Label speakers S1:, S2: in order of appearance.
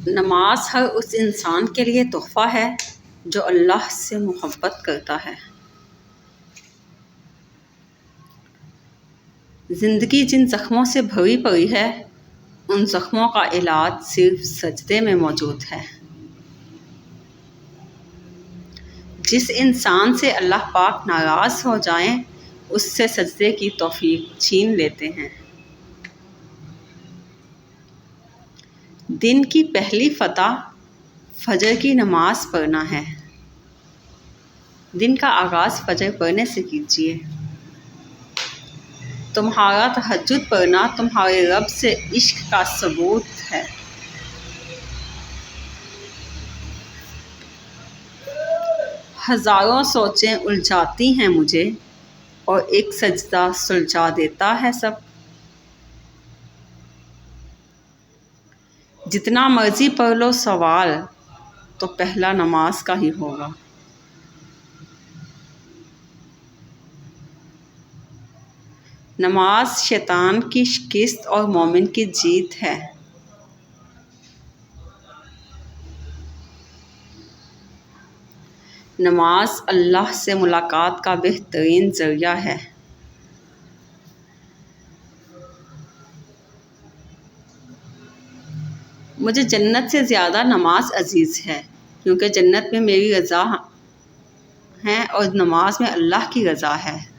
S1: نماز ہر اس انسان کے لیے تحفہ ہے جو اللہ سے محبت کرتا ہے۔ زندگی جن زخموں سے بھری پڑی ہے، ان زخموں کا علاج صرف سجدے میں موجود ہے۔ جس انسان سے اللہ پاک ناراض ہو جائیں، اس سے سجدے کی توفیق چھین لیتے ہیں۔ دن کی پہلی فتح فجر کی نماز پڑھنا ہے۔ دن کا آغاز فجر پڑھنے سے کیجیے۔ تمہارا تہجد پڑھنا تمہارے رب سے عشق کا ثبوت ہے۔ ہزاروں سوچیں الجھاتی ہیں مجھے، اور ایک سجدہ سلجھا دیتا ہے سب۔ جتنا مرضی پڑھ لو سوال، تو پہلا نماز کا ہی ہوگا۔ نماز شیطان کی شکست اور مومن کی جیت ہے۔ نماز اللہ سے ملاقات کا بہترین ذریعہ ہے۔ مجھے جنت سے زیادہ نماز عزیز ہے، کیونکہ جنت میں میری رضا ہے اور نماز میں اللہ کی رضا ہے۔